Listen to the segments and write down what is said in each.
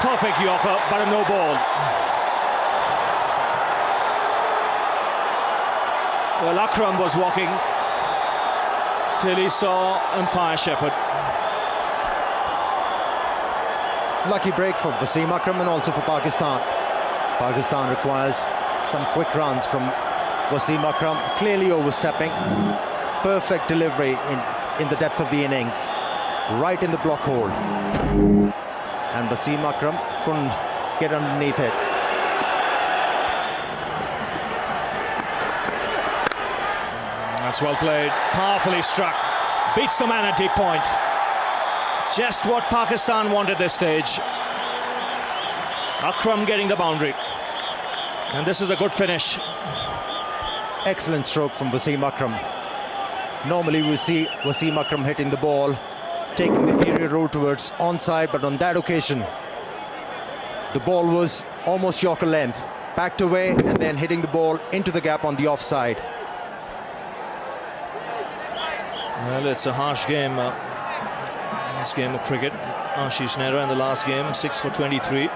perfect Yorker, but a no ball. Well, Akram was walking till he saw umpire Shepherd. Lucky break for Wasim Akram and also for Pakistan. Pakistan requires some quick runs from Wasim Akram, clearly overstepping. Perfect delivery in the depth of the innings, right in the block hold. And Wasim Akram couldn't get underneath it. That's well played, powerfully struck, beats the man at deep point. Just what Pakistan wanted this stage. Akram getting the boundary, and this is a good finish. Excellent stroke from Wasim Akram. Normally we see Wasim Akram hitting the ball, taking the aerial roll towards onside, but on that occasion the ball was almost Yorker length, backed away and then hitting the ball into the gap on the offside. Well, it's a harsh game, this game of cricket. Ashish Nehra in the last game, 6 for 23.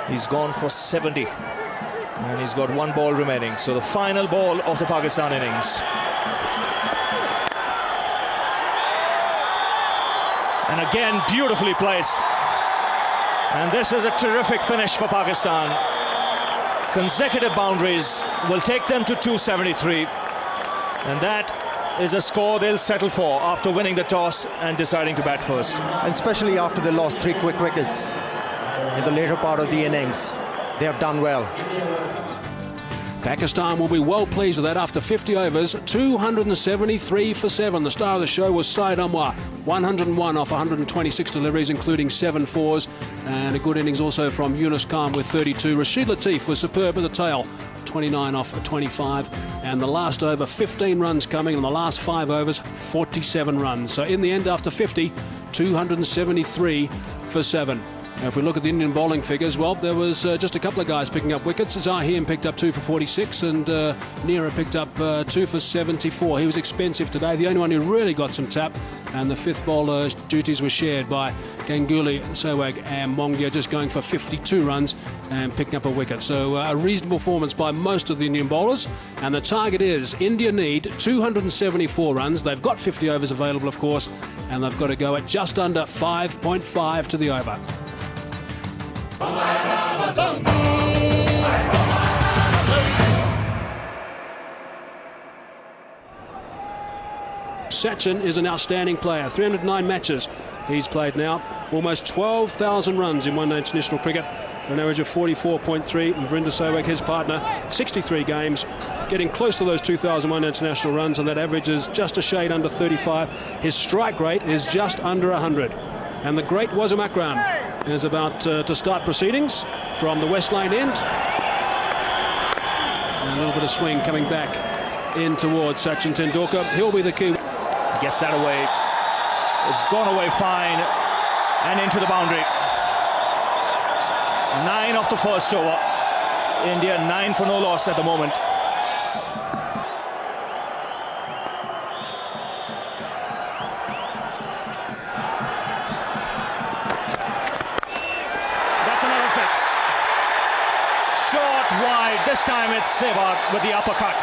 He's gone for 70 and he's got one ball remaining. So the final ball of the Pakistan innings. And again, beautifully placed. And this is a terrific finish for Pakistan. Consecutive boundaries will take them to 273. And that is a score they'll settle for after winning the toss and deciding to bat first. And especially after they lost 3 quick wickets in the later part of the innings. They have done well. Pakistan will be well pleased with that after 50 overs, 273 for 7. The star of the show was Syed Anwar, 101 off 126 deliveries, including 7 fours. And a good innings also from Yunus Khan with 32. Rashid Latif was superb at the tail, 29 off 25. And the last over, 15 runs coming. In the last 5 overs, 47 runs. So in the end, after 50, 273 for 7. Now, if we look at the Indian bowling figures, well, there was just a couple of guys picking up wickets. Zaheem picked up 2 for 46 and Nehra picked up 2 for 74. He was expensive today, the only one who really got some tap, and the 5th bowler duties were shared by Ganguly, SEHWAG and Mongia, just going for 52 runs and picking up a wicket. So a reasonable performance by most of the Indian bowlers, and the target is India need 274 runs. They've got 50 overs available, of course, and they've got to go at just under 5.5 to the over. Sachin is an outstanding player. 309 matches he's played now. Almost 12,000 runs in one-day international cricket. An average of 44.3. And Virendra Sehwag, his partner, 63 games. Getting close to those 2,000 one-day international runs, and that average is just a shade under 35. His strike rate is just under 100. And the great Wasim Akram is about to start proceedings from the West Lane end. And a little bit of swing coming back in towards Sachin Tendulkar. He'll be the key. Gets that away. It's gone away fine and into the boundary. 9 off the first over. India 9 for no loss at the moment. That's another 6. Short, wide. This time it's SEHWAG with the uppercut.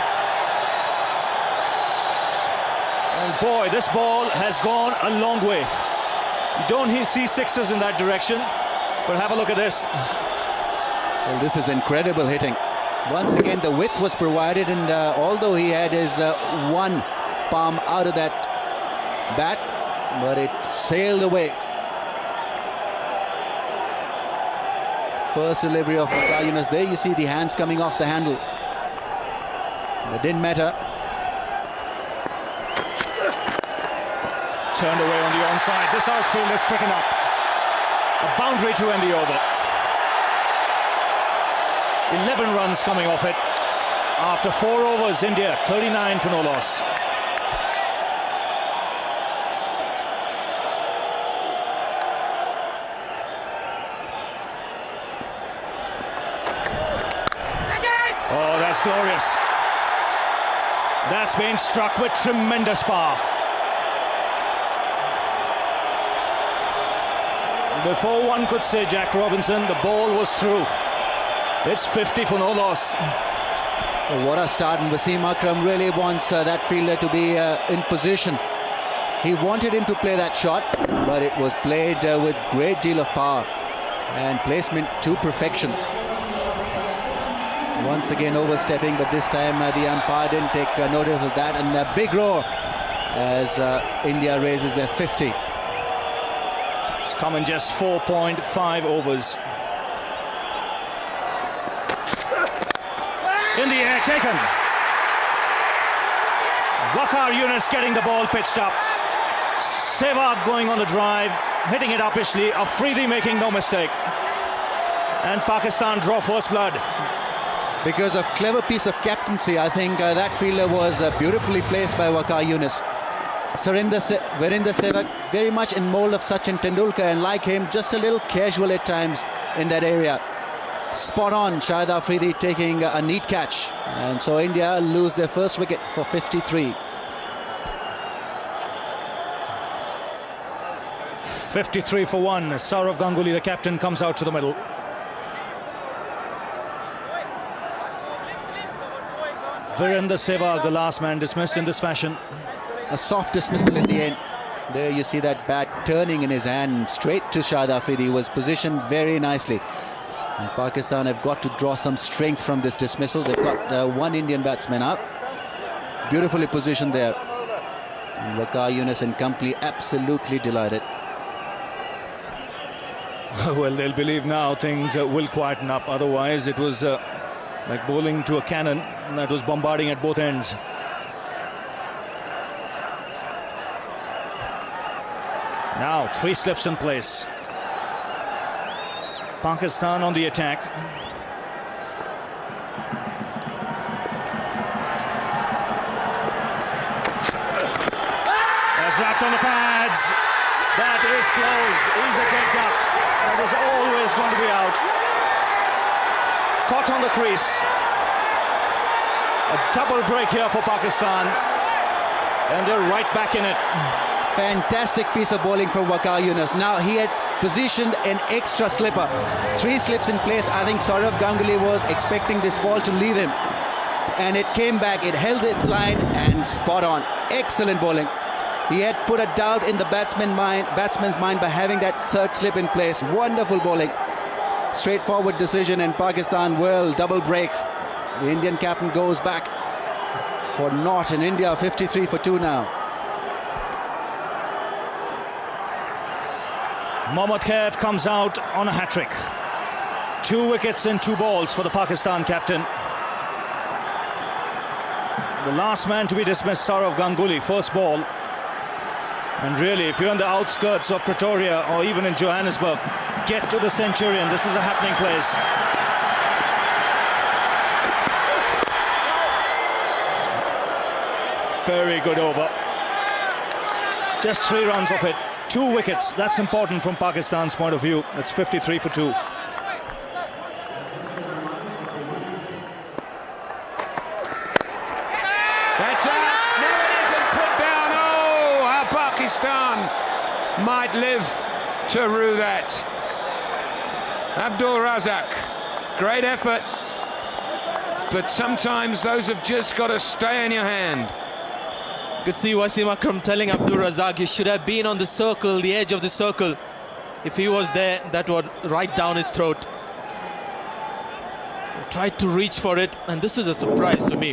And boy, this ball has gone a long way. You don't see 6s in that direction, but have a look at this. Well, this is incredible hitting. Once again, the width was provided, and although he had his one palm out of that bat, but it sailed away. First delivery of Yunus. There you see the hands coming off the handle. That didn't matter. Turned away on the onside. This outfield is picking up. A boundary to end the over. 11 runs coming off it. After 4 overs, India 39 for no loss. Oh, that's glorious. That's been struck with tremendous power. Before one could say Jack Robinson, the ball was through. It's 50 for no loss. What a start, and Wasim Akram really wants that fielder to be in position. He wanted him to play that shot, but it was played with great deal of power and placement to perfection. Once again overstepping, but this time the umpire didn't take notice of that, and a big roar as India raises their 50. It's come in just 4.5 overs. In the air, taken. Waqar Younis getting the ball pitched up. SEHWAG going on the drive, hitting it uppishly. Afridi making no mistake. And Pakistan draw first blood. Because of clever piece of captaincy, I think that fielder was beautifully placed by Waqar Younis. Virendra Sehwag very much in mold of Sachin Tendulkar, and like him, just a little casual at times in that area. Spot on, Shahid Afridi taking a neat catch, and so India lose their first wicket for 53. 53 for 1. Sourav Ganguly, the captain, comes out to the middle. Virendra Sehwag, the last man, dismissed in this fashion. A soft dismissal in the end. There you see that bat turning in his hand straight to Shahid Afridi. He was positioned very nicely. And Pakistan have got to draw some strength from this dismissal. They've got one Indian batsman up. Beautifully positioned there. And Waqar Younis and company absolutely delighted. Well, they'll believe now things will quieten up. Otherwise, it was like bowling to a cannon that was bombarding at both ends. Now, 3 slips in place. Pakistan on the attack. That's wrapped on the pads. That is close. He's a dead duck. That was always going to be out. Caught on the crease. A double break here for Pakistan. And they're right back in it. Fantastic piece of bowling from Waqar Younis. Now he had positioned an extra slipper. 3 slips in place. I think Sourav Ganguly was expecting this ball to leave him. And it came back. It held its line and spot on. Excellent bowling. He had put a doubt in the batsman's mind by having that 3rd slip in place. Wonderful bowling. Straightforward decision, and Pakistan will double break. The Indian captain goes back for naught, in India 53 for 2 now. Mohammad Khaif comes out on a hat-trick. 2 wickets and 2 balls for the Pakistan captain. The last man to be dismissed, Sourav Ganguly, first ball. And really, if you're on the outskirts of Pretoria or even in Johannesburg, get to the Centurion. This is a happening place. Very good over. Just 3 runs off it. 2 wickets. That's important from Pakistan's point of view. It's 53 for 2. That's out. No, it isn't put down. Oh, how Pakistan might live to rue that. Abdul Razak, great effort, but sometimes those have just got to stay in your hand. Could see Wasim Akram telling Abdul Razak he should have been on the circle, the edge of the circle. If he was there, that would right down his throat. Tried to reach for it, and this is a surprise to me.